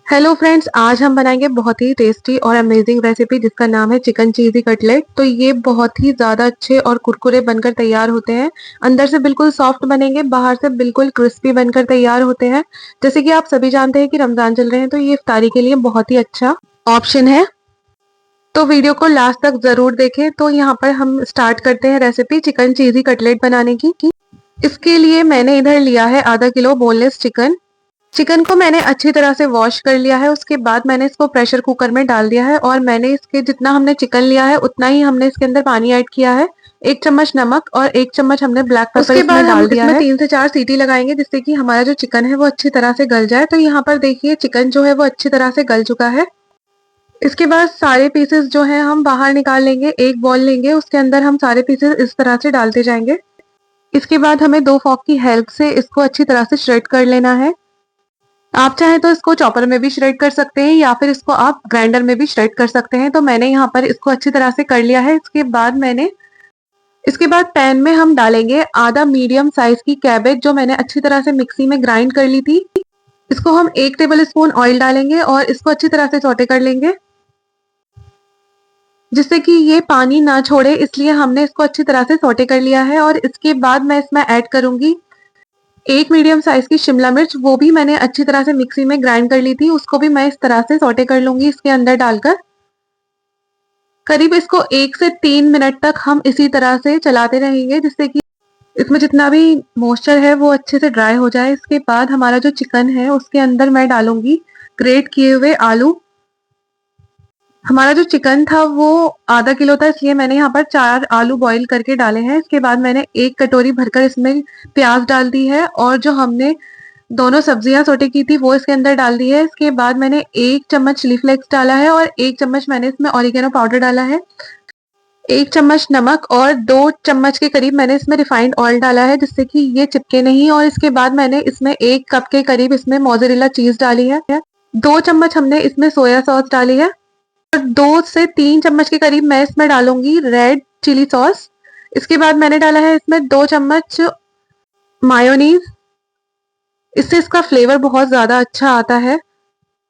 Hello friends, आज हम बनाएंगे बहुत ही टेस्टी और अमेजिंग रेसिपी जिसका नाम है चिकन चीज़ी कटलेट। तो ये बहुत ही ज़्यादा अच्छे और कुरकुरे बनकर तैयार होते हैं। अंदर से बिल्कुल सॉफ्ट बनेंगे, बाहर से बिल्कुल क्रिस्पी बनकर तैयार होते हैं। जैसे कि आप सभी जानते हैं कि रमज़ान चल रहे हैं, तो ये इफ्तारी के लिए बहुत ही अच्छा ऑप्शन है। तो वीडियो को लास्ट तक ज़रूर देखें। तो यहाँ पर हम स्टार्ट करते हैं रेसिपी चिकन चीज़ी कटलेट बनाने की। इसके लिए मैंने इधर लिया है आधा किलो बोनलेस चिकन। चिकन को मैंने अच्छी तरह से वॉश कर लिया है। उसके बाद मैंने इसको प्रेशर कुकर में डाल दिया है और मैंने इसके जितना हमने चिकन लिया है उतना ही हमने इसके अंदर पानी ऐड किया है। 1 चम्मच नमक और 1 चम्मच हमने ब्लैक पेपर उसके बाद इसमें हम डाल दिया इसमें है। 3 से 4 सीटी लगाएंगे जिससे कि हमारा जो चिकन है वो अच्छी तरह से गल जाए। तो यहाँ पर देखिए चिकन जो है वो अच्छी तरह से गल चुका है। इसके बाद सारे पीसेस जो है हम बाहर निकाल लेंगे। एक बॉल लेंगे, उसके अंदर हम सारे पीसेस इस तरह से डालते जाएंगे। इसके बाद हमें 2 फोर्क की हेल्प से इसको अच्छी तरह से श्रेड कर लेना है। आप चाहें तो इसको चॉपर में भी श्रेड कर सकते हैं या फिर इसको आप ग्राइंडर में भी श्रेड कर सकते हैं। तो मैंने यहाँ पर इसको अच्छी तरह से कर लिया है। इसके बाद पैन में हम डालेंगे आधा मीडियम साइज की कैबेज जो मैंने अच्छी तरह से मिक्सी में ग्राइंड कर ली थी। इसको हम 1 टेबल स्पून ऑयल डालेंगे और इसको अच्छी तरह से सौटे कर लेंगे जिससे कि ये पानी ना छोड़े, इसलिए हमने इसको अच्छी तरह से सौटे कर लिया है। और इसके बाद मैं इसमें ऐड करूंगी 1 मीडियम साइज की शिमला मिर्च, वो भी मैंने अच्छी तरह से मिक्सी में ग्राइंड कर ली थी। उसको भी मैं इस तरह से सौटे कर लूंगी इसके अंदर डालकर। करीब इसको 1 से 3 मिनट तक हम इसी तरह से चलाते रहेंगे जिससे कि इसमें जितना भी मॉइस्चर है वो अच्छे से ड्राई हो जाए। इसके बाद हमारा जो चिकन है उसके अंदर मैं डालूंगी ग्रेट किए हुए आलू। हमारा जो चिकन था वो आधा किलो था, इसलिए मैंने यहाँ पर 4 आलू बॉईल करके डाले हैं। इसके बाद मैंने 1 कटोरी भरकर इसमें प्याज डाल दी है और जो हमने दोनों सब्जियां सोटे की थी वो इसके अंदर डाल दी है। इसके बाद मैंने 1 चम्मच चिली फ्लेक्स डाला है और 1 चम्मच मैंने इसमें ऑरिगेनो पाउडर डाला है। 1 चम्मच नमक और 2 चम्मच के करीब मैंने इसमें रिफाइंड ऑयल डाला है जिससे कि ये चिपके नहीं। और इसके बाद मैंने इसमें 1 कप के करीब इसमें मोज़रेला चीज डाली है। 2 चम्मच हमने इसमें सोया सॉस डाली है और 2 से 3 चम्मच के करीब मैं इसमें डालूंगी रेड चिली सॉस। इसके बाद मैंने डाला है इसमें 2 चम्मच मायोनीज, इससे इसका फ्लेवर बहुत ज्यादा अच्छा आता है।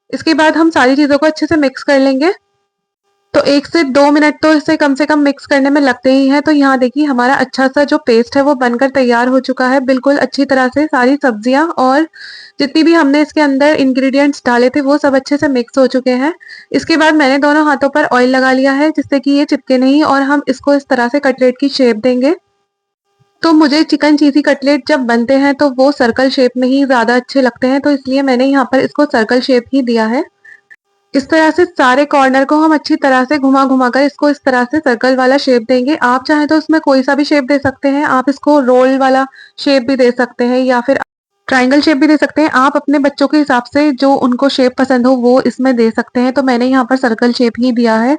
इसके बाद हम सारी चीजों को अच्छे से मिक्स कर लेंगे। तो 1 से 2 मिनट तो इसे कम से कम मिक्स करने में लगते ही हैं। तो यहाँ देखिए हमारा अच्छा सा जो पेस्ट है वो बनकर तैयार हो चुका है। बिल्कुल अच्छी तरह से सारी सब्जियां और जितनी भी हमने इसके अंदर इंग्रेडिएंट्स डाले थे वो सब अच्छे से मिक्स हो चुके हैं। इसके बाद मैंने दोनों हाथों पर ऑयल लगा लिया है जिससे कि ये चिपके नहीं और हम इसको इस तरह से कटलेट की शेप देंगे। तो मुझे चिकन चीज़ी कटलेट जब बनते हैं तो वो सर्कल शेप में ही ज़्यादा अच्छे लगते हैं, तो इसलिए मैंने यहाँ पर इसको सर्कल शेप ही दिया है। इस तरह से सारे कॉर्नर को हम अच्छी तरह से घुमा घुमा कर इसको इस तरह से सर्कल वाला शेप देंगे। आप चाहें तो इसमें कोई सा भी शेप दे सकते हैं। आप इसको रोल वाला शेप भी दे सकते हैं या फिर ट्रायंगल शेप भी दे सकते हैं। आप अपने बच्चों के हिसाब से जो उनको शेप पसंद हो वो इसमें दे सकते हैं। तो मैंने यहाँ पर सर्कल शेप ही दिया है।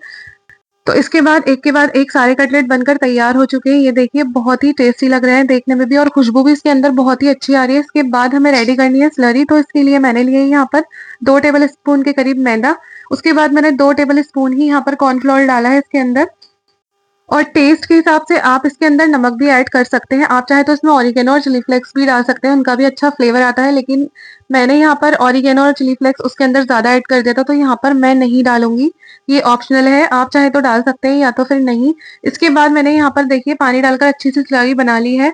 तो इसके बाद एक के बाद एक सारे कटलेट बनकर तैयार हो चुके हैं। ये देखिए बहुत ही टेस्टी लग रहे हैं देखने में भी और खुशबू भी इसके अंदर बहुत ही अच्छी आ रही है। इसके बाद हमें रेडी करनी है स्लरी। तो इसके लिए मैंने लिए यहाँ पर 2 टेबल स्पून के करीब मैदा। उसके बाद मैंने 2 टेबल स्पून ही यहाँ पर कॉर्नफ्लोर डाला है इसके अंदर। और टेस्ट के हिसाब से आप इसके अंदर नमक भी ऐड कर सकते हैं। आप चाहे तो इसमें ऑरिगेनो और चिली फ्लेक्स भी डाल सकते हैं, उनका भी अच्छा फ्लेवर आता है। लेकिन मैंने यहाँ पर ऑरिगेनो और चिली फ्लेक्स उसके अंदर ज्यादा ऐड कर दिया था, तो यहाँ पर मैं नहीं डालूंगी। ये ऑप्शनल है, आप चाहे तो डाल सकते हैं या तो फिर नहीं। इसके बाद मैंने यहाँ पर देखिए पानी डालकर अच्छी सी स्लरी बना ली है।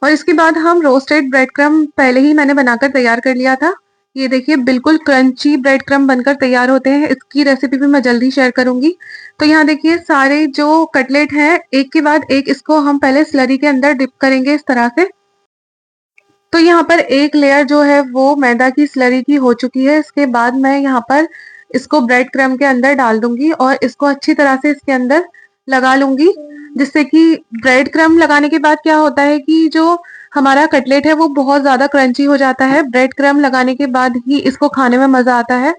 और इसके बाद हम रोस्टेड ब्रेड क्रम पहले ही मैंने बनाकर तैयार कर लिया था। ये देखिए बिल्कुल क्रंची ब्रेड क्रम बनकर तैयार होते हैं। इसकी रेसिपी भी मैं जल्दी शेयर करूंगी। तो यहाँ देखिए सारे जो कटलेट हैं एक के बाद एक इसको हम पहले स्लरी के अंदर डिप करेंगे इस तरह से। तो यहाँ पर एक लेयर जो है वो मैदा की स्लरी की हो चुकी है। इसके बाद मैं यहाँ पर इसको ब्रेड क्रम के अंदर डाल दूंगी और इसको अच्छी तरह से इसके अंदर लगा लूंगी जिससे कि ब्रेड क्रम लगाने के बाद क्या होता है कि जो हमारा कटलेट है वो बहुत ज्यादा क्रंची हो जाता है। ब्रेड क्रम लगाने के बाद ही इसको खाने में मजा आता है।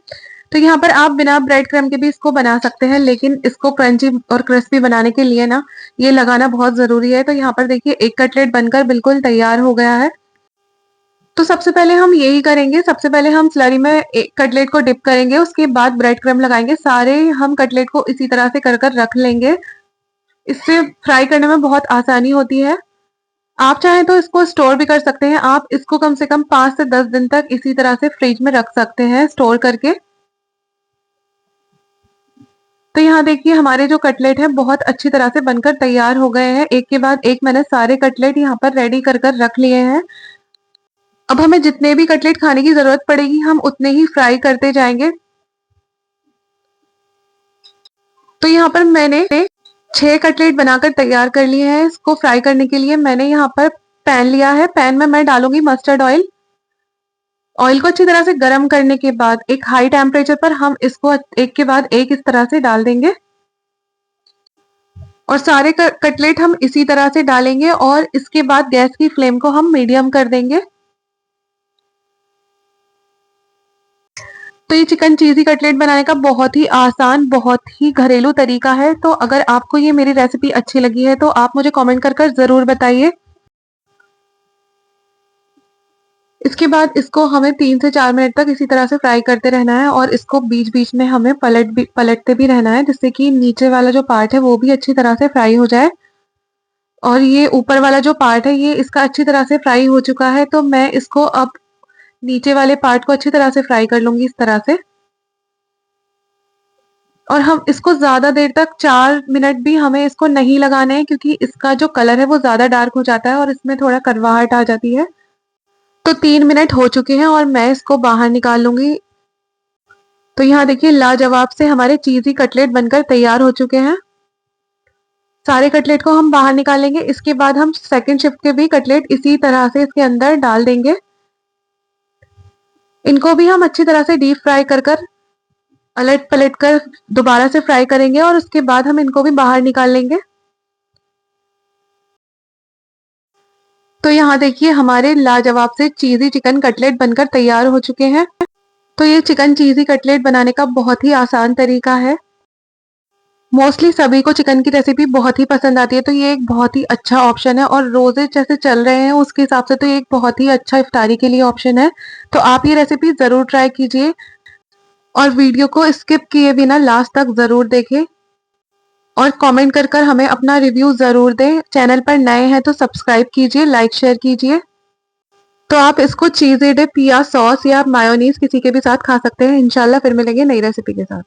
तो यहाँ पर आप बिना ब्रेड क्रम के भी इसको बना सकते हैं, लेकिन इसको क्रंची और क्रिस्पी बनाने के लिए ना ये लगाना बहुत जरूरी है। तो यहाँ पर देखिए एक कटलेट बनकर बिल्कुल तैयार हो गया है। तो सबसे पहले हम यही करेंगे, सबसे पहले हम स्लरी में एक कटलेट को डिप करेंगे, उसके बाद ब्रेड क्रम लगाएंगे। सारे हम कटलेट को इसी तरह से कर कर रख लेंगे। इससे फ्राई करने में बहुत आसानी होती है। आप चाहें तो इसको स्टोर भी कर सकते हैं। आप इसको कम से कम 5 से 10 दिन तक इसी तरह से फ्रिज में रख सकते हैं स्टोर करके। तो यहाँ देखिए हमारे जो कटलेट है बहुत अच्छी तरह से बनकर तैयार हो गए हैं। एक के बाद एक मैंने सारे कटलेट यहाँ पर रेडी कर कर रख लिए हैं। अब हमें जितने भी कटलेट खाने की जरूरत पड़ेगी हम उतने ही फ्राई करते जाएंगे। तो यहाँ पर मैंने 6 कटलेट बनाकर तैयार कर लिए हैं। इसको फ्राई करने के लिए मैंने यहाँ पर पैन लिया है। पैन में मैं डालूंगी मस्टर्ड ऑयल। ऑयल को अच्छी तरह से गर्म करने के बाद एक हाई टेम्परेचर पर हम इसको एक के बाद एक इस तरह से डाल देंगे और सारे कटलेट हम इसी तरह से डालेंगे और इसके बाद गैस की फ्लेम को हम मीडियम कर देंगे। तो ये चिकन चीज़ी कटलेट बनाने का बहुत ही आसान, बहुत ही घरेलू तरीका है। तो अगर आपको ये मेरी रेसिपी अच्छी लगी है तो आप मुझे कमेंट कर ज़रूर बताइए। इसके बाद इसको हमें 3 से 4 मिनट तक इसी तरह से फ्राई करते रहना है और इसको बीच-बीच में हमें पलटते भी रहना है जिससे कि नीचे वाला जो पार्ट है वो भी अच्छी तरह से फ्राई हो जाए। और ये ऊपर वाला जो पार्ट है ये इसका अच्छी तरह से फ्राई हो चुका है, तो मैं इसको अब नीचे वाले पार्ट को अच्छी तरह से फ्राई कर लूँगी इस तरह से। और हम इसको ज़्यादा देर तक 4 मिनट भी हमें इसको नहीं लगाना है क्योंकि इसका जो कलर है वो ज़्यादा डार्क हो जाता है और इसमें थोड़ा कड़वाहट आ जाती है। तो 3 मिनट हो चुके हैं और मैं इसको बाहर निकाल लूँगी। तो यहाँ देखिए लाजवाब से हमारे चीज़ी कटलेट बनकर तैयार हो चुके हैं। सारे कटलेट को हम बाहर निकालेंगे। इसके बाद हम सेकंड शिफ्ट के भी कटलेट इसी तरह से इसके अंदर डाल देंगे। इनको भी हम अच्छी तरह से डीप फ्राई कर कर अलट पलट कर दोबारा से फ्राई करेंगे और उसके बाद हम इनको भी बाहर निकाल लेंगे। तो यहाँ देखिए हमारे लाजवाब से चीज़ी चिकन कटलेट बनकर तैयार हो चुके हैं। तो ये चिकन चीज़ी कटलेट बनाने का बहुत ही आसान तरीका है। मोस्टली सभी को चिकन की रेसिपी बहुत ही पसंद आती है, तो ये एक बहुत ही अच्छा ऑप्शन है और रोजे जैसे चल रहे हैं उसके हिसाब से तो ये एक बहुत ही अच्छा इफ्तारी के लिए ऑप्शन है। तो आप ये रेसिपी ज़रूर ट्राई कीजिए और वीडियो को स्किप किए बिना लास्ट तक ज़रूर देखें और कमेंट कर कर हमें अपना रिव्यू ज़रूर दें। चैनल पर नए हैं तो सब्सक्राइब कीजिए, लाइक शेयर कीजिए। तो आप इसको चीज़ी डिप या सॉस या मायोनीज किसी के भी साथ खा सकते हैं। इंशाल्लाह फिर मिलेंगे नई रेसिपी के साथ।